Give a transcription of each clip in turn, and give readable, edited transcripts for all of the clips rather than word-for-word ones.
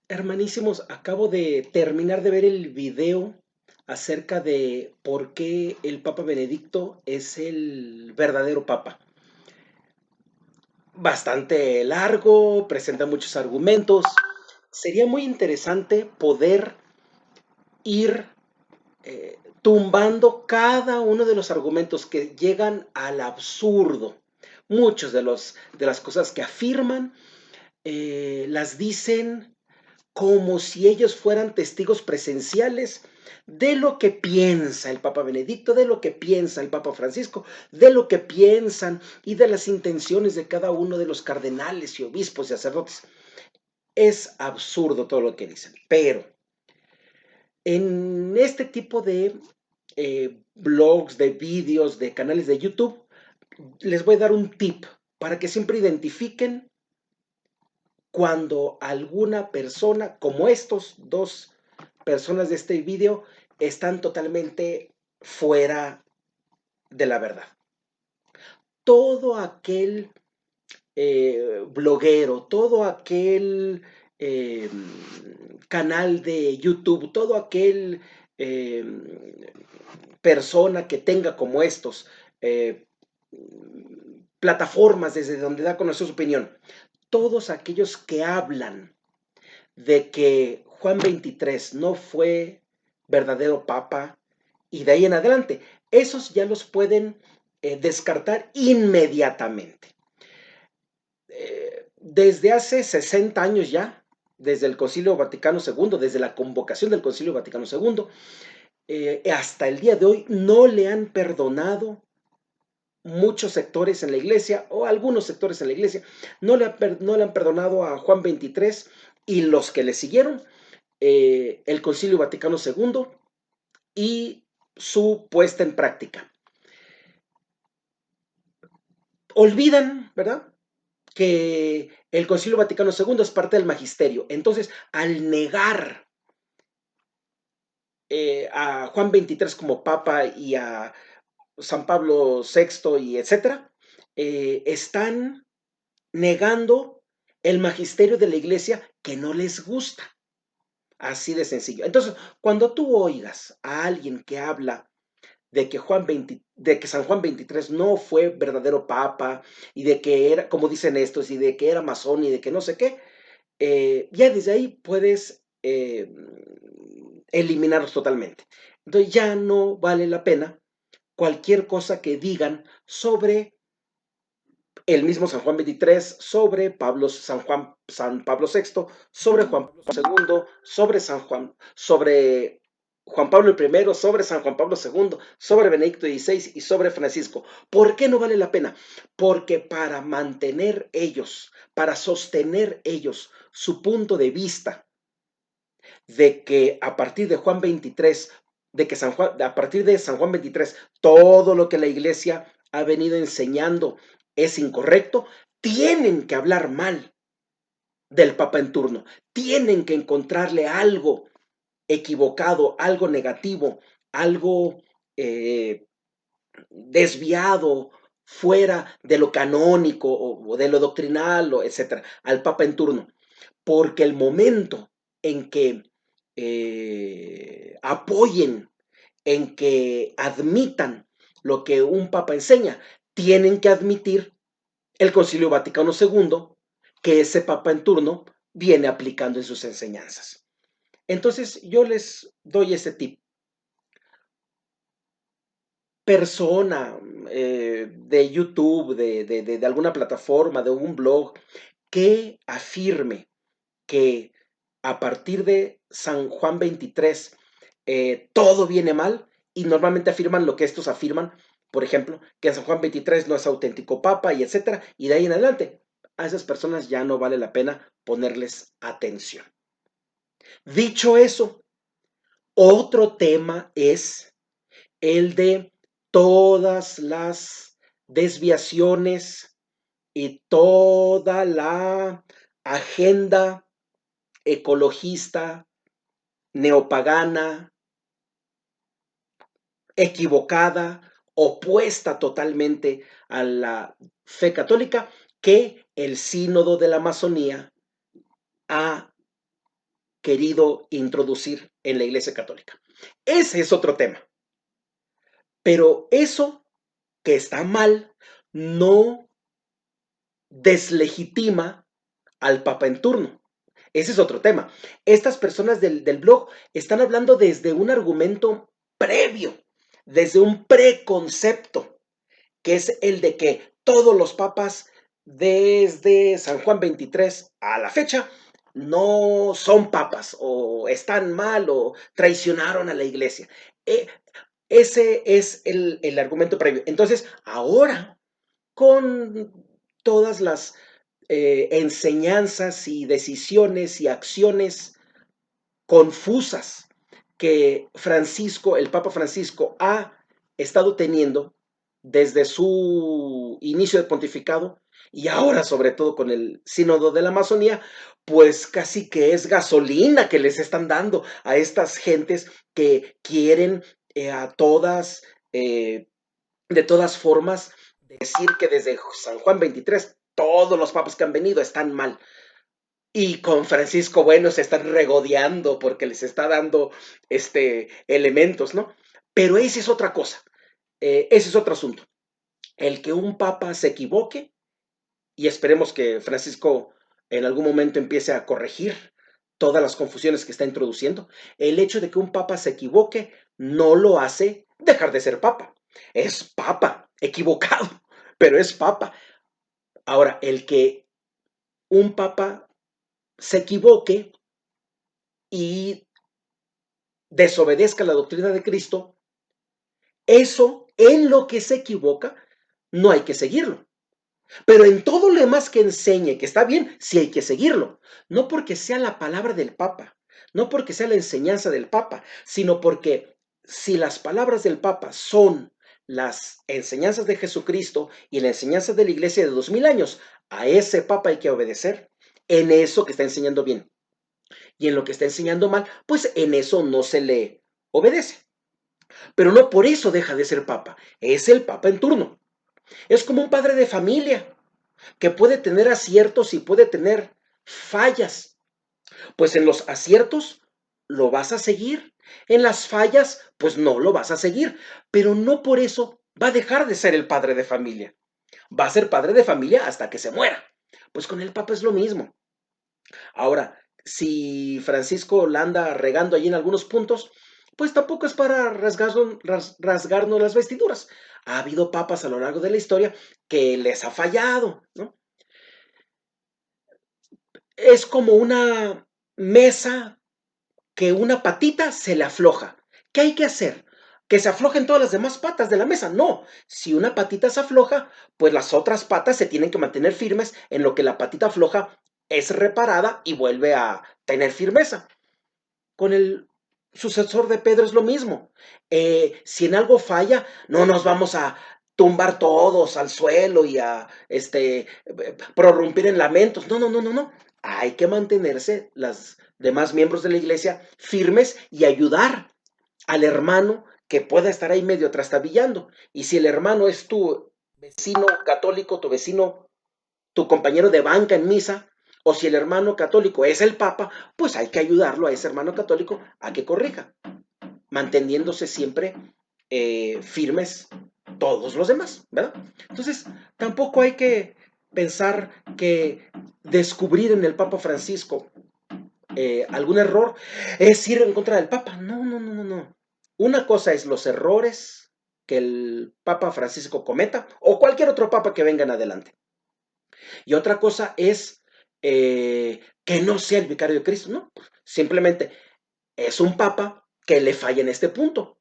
Hermanísimos, acabo de terminar de ver el video acerca de por qué el Papa Benedicto es el verdadero Papa. Bastante largo, presenta muchos argumentos. Sería muy interesante poder ir tumbando cada uno de los argumentos que llegan al absurdo. Muchos de las cosas que afirman las dicen como si ellos fueran testigos presenciales de lo que piensa el Papa Benedicto, de lo que piensa el Papa Francisco, de lo que piensan y de las intenciones de cada uno de los cardenales y obispos y sacerdotes. Es absurdo todo lo que dicen, pero en este tipo de blogs, de vídeos, de canales de YouTube, les voy a dar un tip para que siempre identifiquen cuando alguna persona, como estos dos personas de este video, están totalmente fuera de la verdad. Todo aquel bloguero, todo aquel eh, canal de YouTube, todo aquel eh, persona que tenga como estos plataformas desde donde da a conocer su opinión, todos aquellos que hablan de que Juan 23 no fue verdadero papa y de ahí en adelante, esos ya los pueden descartar inmediatamente. Desde hace 60 años ya, desde el Concilio Vaticano II, desde la convocación del Concilio Vaticano II, hasta el día de hoy no le han perdonado muchos sectores en la iglesia o algunos sectores en la iglesia, no le han perdonado a Juan 23 y los que le siguieron, el Concilio Vaticano II y su puesta en práctica. Olvidan, ¿verdad?, que el Concilio Vaticano II es parte del magisterio. Entonces, al negar a Juan 23 como papa y a San Pablo VI y etcétera, están negando el magisterio de la iglesia que no les gusta. Así de sencillo. Entonces, cuando tú oigas a alguien que habla de que, de que San Juan 23 no fue verdadero papa y de que era, como dicen estos, y de que era masón y de que no sé qué, ya desde ahí puedes eliminarlos totalmente. Entonces ya no vale la pena cualquier cosa que digan sobre el mismo San Juan 23, sobre San Pablo VI, sobre Juan Pablo II, sobre Juan Pablo I, sobre San Juan Pablo II, sobre Benedicto XVI y sobre Francisco. ¿Por qué no vale la pena? Porque para mantener ellos, para sostener ellos su punto de vista de que a partir de Juan 23, de que a partir de San Juan 23, todo lo que la iglesia ha venido enseñando es incorrecto, tienen que hablar mal del Papa en turno, tienen que encontrarle algo equivocado, algo negativo, algo eh, desviado, fuera de lo canónico o de lo doctrinal, o etcétera, al Papa en turno. Porque el momento en que apoyen, en que admitan lo que un papa enseña, tienen que admitir el Concilio Vaticano II que ese papa en turno viene aplicando en sus enseñanzas. Entonces yo les doy ese tip. Persona de YouTube, de alguna plataforma, de un blog, que afirme que a partir de San Juan 23 todo viene mal y normalmente afirman lo que estos afirman, por ejemplo, que San Juan 23 no es auténtico papa y etcétera, y de ahí en adelante, a esas personas ya no vale la pena ponerles atención. Dicho eso, otro tema es el de todas las desviaciones y toda la agenda ecologista, neopagana, equivocada, opuesta totalmente a la fe católica que el sínodo de la Amazonía ha querido introducir en la Iglesia Católica. Ese es otro tema. Pero eso que está mal no deslegitima al Papa en turno. Ese es otro tema. Estas personas del blog están hablando desde un argumento previo, desde un preconcepto, que es el de que todos los papas desde San Juan 23 a la fecha no son papas o están mal o traicionaron a la iglesia. Eh, Ese es el argumento previo. Entonces, ahora, con todas las enseñanzas y decisiones y acciones confusas que Francisco, el Papa Francisco, ha estado teniendo desde su inicio de pontificado y ahora sobre todo con el sínodo de la Amazonía, pues casi que es gasolina que les están dando a estas gentes que quieren a todas, de todas formas, decir que desde San Juan 23 todos los papas que han venido están mal. Y con Francisco, bueno, se están regodeando porque les está dando elementos, ¿no? Pero esa es otra cosa, ese es otro asunto. El que un papa se equivoque, y esperemos que Francisco en algún momento empiece a corregir todas las confusiones que está introduciendo, el hecho de que un papa se equivoque no lo hace dejar de ser papa. Es papa, equivocado, pero es papa. Ahora, el que un papa se equivoque y desobedezca la doctrina de Cristo, eso en lo que se equivoca no hay que seguirlo. Pero en todo lo demás que enseñe, que está bien, sí hay que seguirlo. No porque sea la palabra del Papa, no porque sea la enseñanza del Papa, sino porque si las palabras del Papa son las enseñanzas de Jesucristo y la enseñanza de la iglesia de 2000 años, a ese Papa hay que obedecer en eso que está enseñando bien. Y en lo que está enseñando mal, pues en eso no se le obedece. Pero no por eso deja de ser papa, es el papa en turno. Es como un padre de familia que puede tener aciertos y puede tener fallas. Pues en los aciertos lo vas a seguir, en las fallas pues no lo vas a seguir, pero no por eso va a dejar de ser el padre de familia. Va a ser padre de familia hasta que se muera. Pues con el papa es lo mismo. Ahora, si Francisco la anda regando allí en algunos puntos, pues tampoco es para rasgarnos las vestiduras. Ha habido papas a lo largo de la historia que les ha fallado, ¿no? Es como una mesa que una patita se le afloja. ¿Qué hay que hacer? ¿Que se aflojen todas las demás patas de la mesa? No. Si una patita se afloja, pues las otras patas se tienen que mantener firmes en lo que la patita floja es reparada y vuelve a tener firmeza. Con el sucesor de Pedro es lo mismo. Si en algo falla, no nos vamos a tumbar todos al suelo y a prorrumpir en lamentos. No, no, no, no, no. Hay que mantenerse las demás miembros de la iglesia firmes y ayudar al hermano que pueda estar ahí medio trastabillando. Y si el hermano es tu vecino católico, tu vecino, tu compañero de banca en misa, o si el hermano católico es el papa, pues hay que ayudarlo a ese hermano católico a que corrija, manteniéndose siempre firmes todos los demás, ¿verdad? Entonces, tampoco hay que pensar que descubrir en el Papa Francisco algún error es ir en contra del Papa. No, no, no, no, no. Una cosa es los errores que el Papa Francisco cometa o cualquier otro papa que venga en adelante. Y otra cosa es que no sea el vicario de Cristo, ¿no? Simplemente es un papa que le falla en este punto,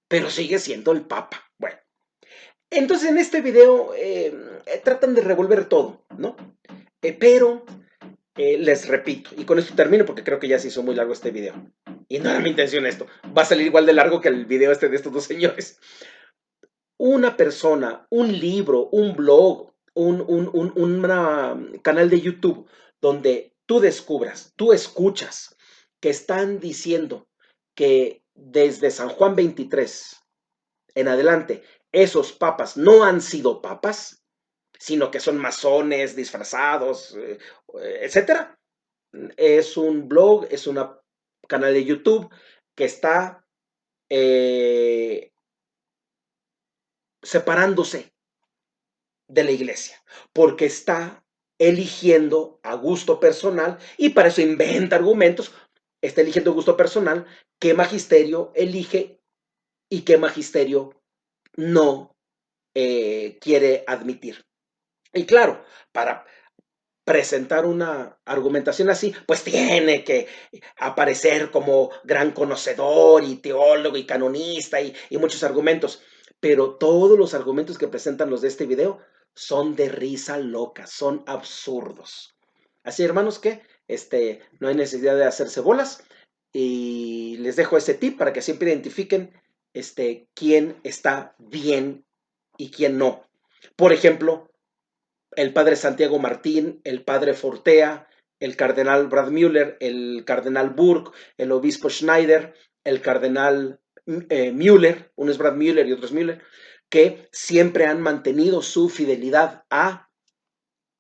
pero sigue siendo el papa. Bueno, entonces en este video tratan de revolver todo, ¿no? Pero les repito, y con esto termino porque creo que ya se hizo muy largo este video. Y no era mi intención esto. Va a salir igual de largo que el video de estos dos señores. Una persona, un libro, un blog, un canal de YouTube donde tú descubras, tú escuchas que están diciendo que desde San Juan 23 en adelante esos papas no han sido papas, sino que son masones disfrazados, etcétera. Es un blog, es un canal de YouTube que está separándose de la iglesia, porque está eligiendo a gusto personal y para eso inventa argumentos, está eligiendo a gusto personal qué magisterio elige y qué magisterio no quiere admitir. Y claro, para presentar una argumentación así, pues tiene que aparecer como gran conocedor y teólogo y canonista y muchos argumentos. Pero todos los argumentos que presentan los de este video son de risa loca, son absurdos. Así, hermanos, que no hay necesidad de hacerse bolas y les dejo ese tip para que siempre identifiquen quién está bien y quién no. Por ejemplo, el padre Santiago Martín, el padre Fortea, el cardenal Brad Müller, el cardenal Burke, el obispo Schneider, el cardenal Müller, uno es Brad Müller y otro es Müller, que siempre han mantenido su fidelidad a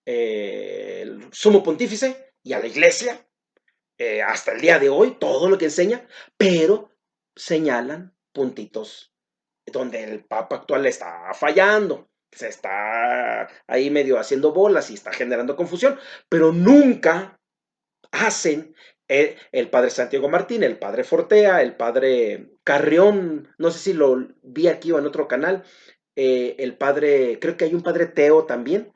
el sumo pontífice y a la iglesia, hasta el día de hoy, todo lo que enseña, pero señalan puntitos donde el papa actual está fallando, se está ahí medio haciendo bolas y está generando confusión, pero nunca hacen el padre Santiago Martín, el padre Fortea, el padre Carrión, no sé si lo vi aquí o en otro canal, el padre, creo que hay un padre Teo también,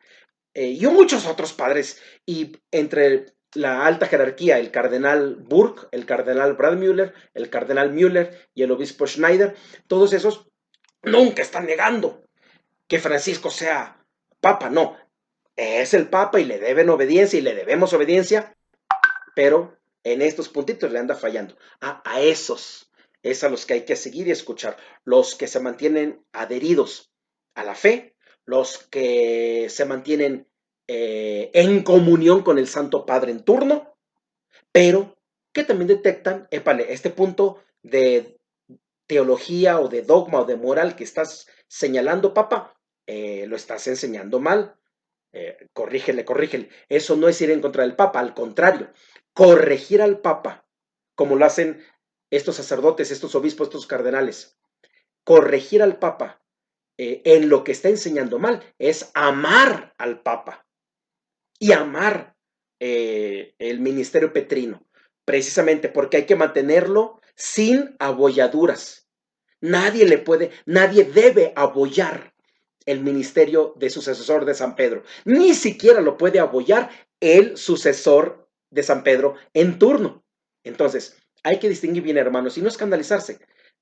y muchos otros padres, y entre la alta jerarquía, el cardenal Burke, el cardenal Brad Müller, el cardenal Müller y el obispo Schneider, todos esos nunca están negando que Francisco sea papa, no, es el papa y le deben obediencia y le debemos obediencia, pero en estos puntitos le anda fallando. A esos es a los que hay que seguir y escuchar, los que se mantienen adheridos a la fe, los que se mantienen en comunión con el Santo Padre en turno, pero que también detectan, épale, este punto de teología o de dogma o de moral que estás señalando, papa, lo estás enseñando mal. Corrígele, corrígele. Eso no es ir en contra del papa, al contrario, corregir al papa, como lo hacen estos sacerdotes, estos obispos, estos cardenales. Corregir al papa en lo que está enseñando mal es amar al papa y amar el ministerio petrino, precisamente porque hay que mantenerlo sin abolladuras. Nadie debe abollar el ministerio de sucesor de San Pedro. Ni siquiera lo puede abollar el sucesor de San Pedro en turno. Entonces, hay que distinguir bien, hermanos, y no escandalizarse.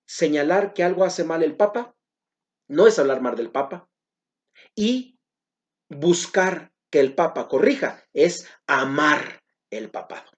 Señalar que algo hace mal el Papa no es hablar mal del Papa. Y buscar que el Papa corrija es amar el papado.